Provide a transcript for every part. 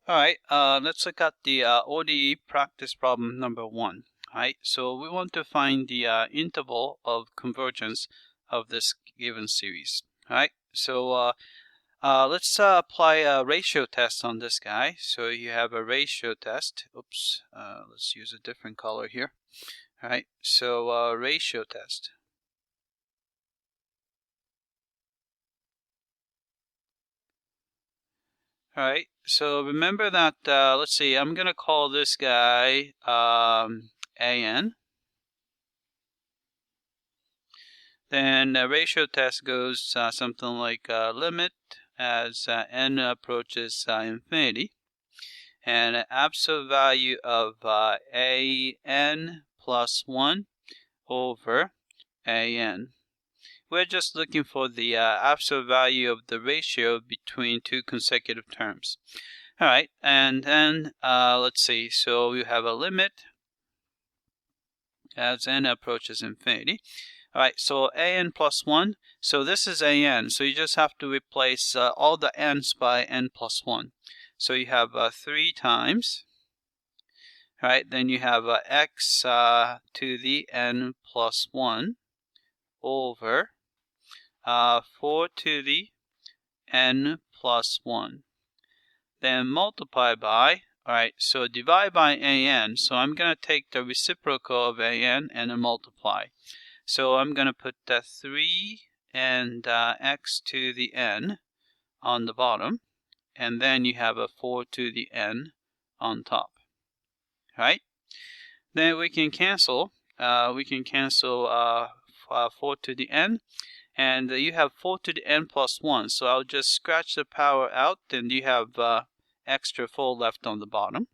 Alright, let's look at the ODE practice problem number 1. Alright, so we want to find the interval of convergence of this given series. Alright, so let's apply a ratio test on this guy. So you have a ratio test. Oops, let's use a different color here. Alright, so ratio test. Alright, so remember that, let's see, I'm going to call this guy AN. Then the ratio test goes something like limit as n approaches infinity. And an absolute value of AN plus 1 over AN. We're just looking for the absolute value of the ratio between two consecutive terms. Alright, and then let's see, so we have a limit as n approaches infinity. Alright, so AN plus 1, so this is AN, so you just have to replace all the n's by n plus 1. So you have 3 times, alright, then you have x to the n plus 1 over 4 to the n plus 1. Then multiply by, alright, so divide by AN, so I'm going to take the reciprocal of AN and then multiply. So I'm going to put 3 and x to the n on the bottom, and then you have a 4 to the n on top. Right? Then we can cancel. 4 to the n, and you have 4 to the n plus 1. So I'll just scratch the power out, and you have extra 4 left on the bottom.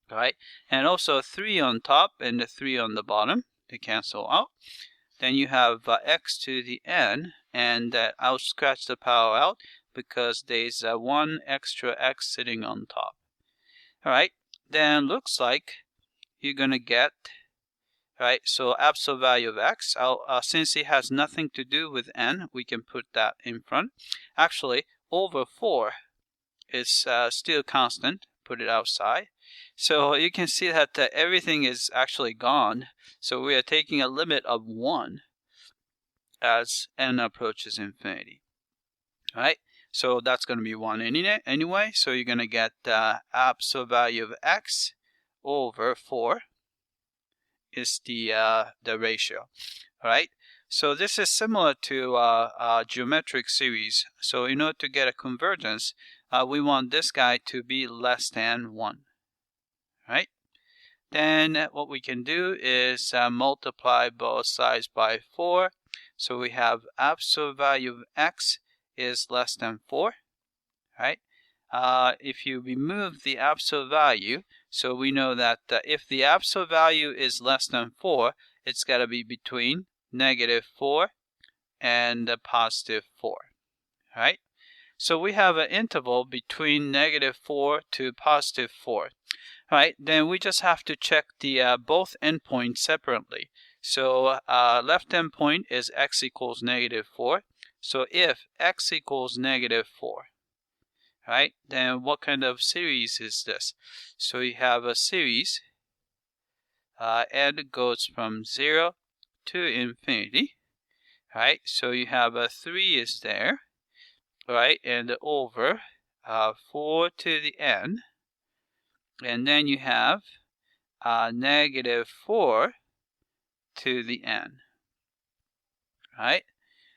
Right? And also 3 on top and the 3 on the bottom to cancel out. Then you have x to the n, and I'll scratch the power out because there's 1 extra x sitting on top. Alright, then looks like you're going to get, right, so absolute value of x. Since it has nothing to do with n, we can put that in front. Actually, over 4 is still constant. Put it outside. So you can see that everything is actually gone. So we are taking a limit of 1 as n approaches infinity. Alright, so that's going to be 1 anyway. So you're going to get absolute value of x over 4 is the ratio. Alright, so this is similar to geometric series. So in order to get a convergence, we want this guy to be less than 1. Right? Then what we can do is multiply both sides by 4. So we have absolute value of x is less than 4. Right? If you remove the absolute value, so we know that if the absolute value is less than 4, it's got to be between -4 and +4. Right? So we have an interval between -4 to +4. Right, then we just have to check the both endpoints separately. So left endpoint is x equals -4. So if x equals -4, right, then what kind of series is this? So you have a series, n goes from 0 to infinity. Right, so you have a 3 is there. Right, and over 4 to the n, and then you have -4 to the n. Right,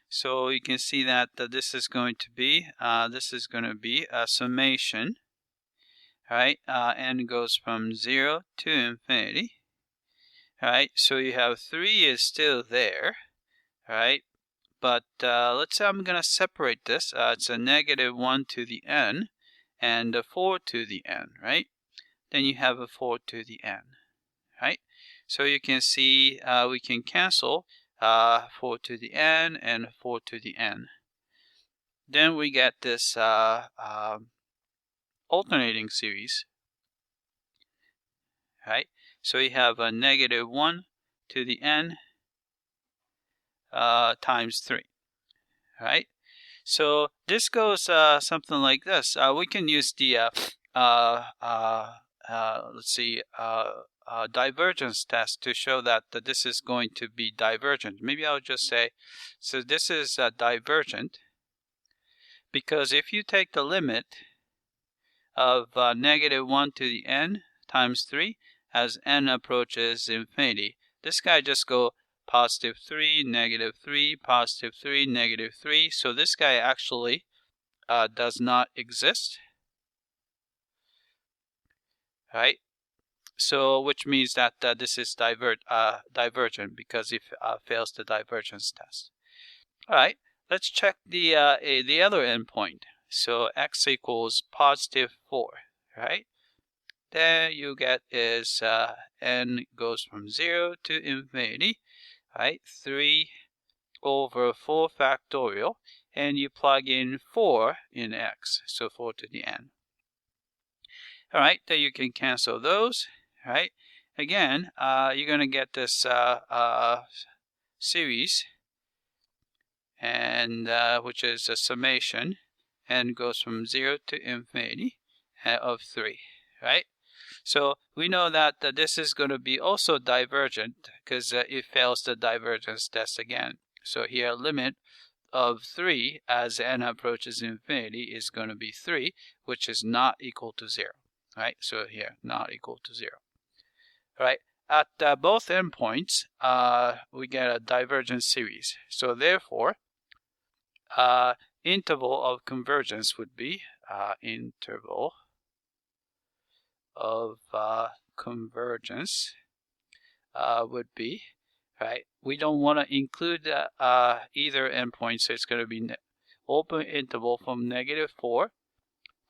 so you can see that this is going to be a summation. Right, n goes from 0 to infinity. Right, so you have 3 is still there. Right. But let's say I'm going to separate this. It's a -1 to the n and a 4 to the n, right? Then you have a 4 to the n, right? So you can see we can cancel 4 to the n and 4 to the n. Then we get this alternating series, right? So you have a -1 to the n times 3, right? So this goes something like this. We can use the divergence test to show that this is going to be divergent. Maybe I'll just say, so this is divergent because if you take the limit of -1 to the n times 3 as n approaches infinity, this guy just go +3, -3, +3, -3. So this guy actually does not exist, right? So which means that this is divergent because it fails the divergence test. All right, let's check the other endpoint. So x equals +4, right? Then you get is n goes from 0 to infinity, right? 3 over 4 factorial, and you plug in 4 in x, so 4 to the n. All right, then you can cancel those, right? Again, you're going to get this series, and which is a summation, and goes from 0 to infinity of 3, right? So we know that this is going to be also divergent because it fails the divergence test again. So here, limit of 3 as n approaches infinity is going to be 3, which is not equal to 0, right? So here, not equal to 0, right? At both endpoints, we get a divergent series. So therefore, interval of convergence would be interval of convergence would be, right? We don't want to include either endpoint, so it's going to be open interval from -4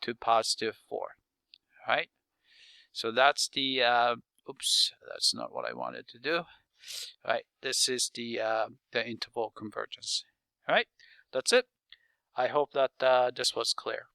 to +4, right? So that's the, oops, that's not what I wanted to do, right? This is the interval convergence, all right? That's it. I hope that this was clear.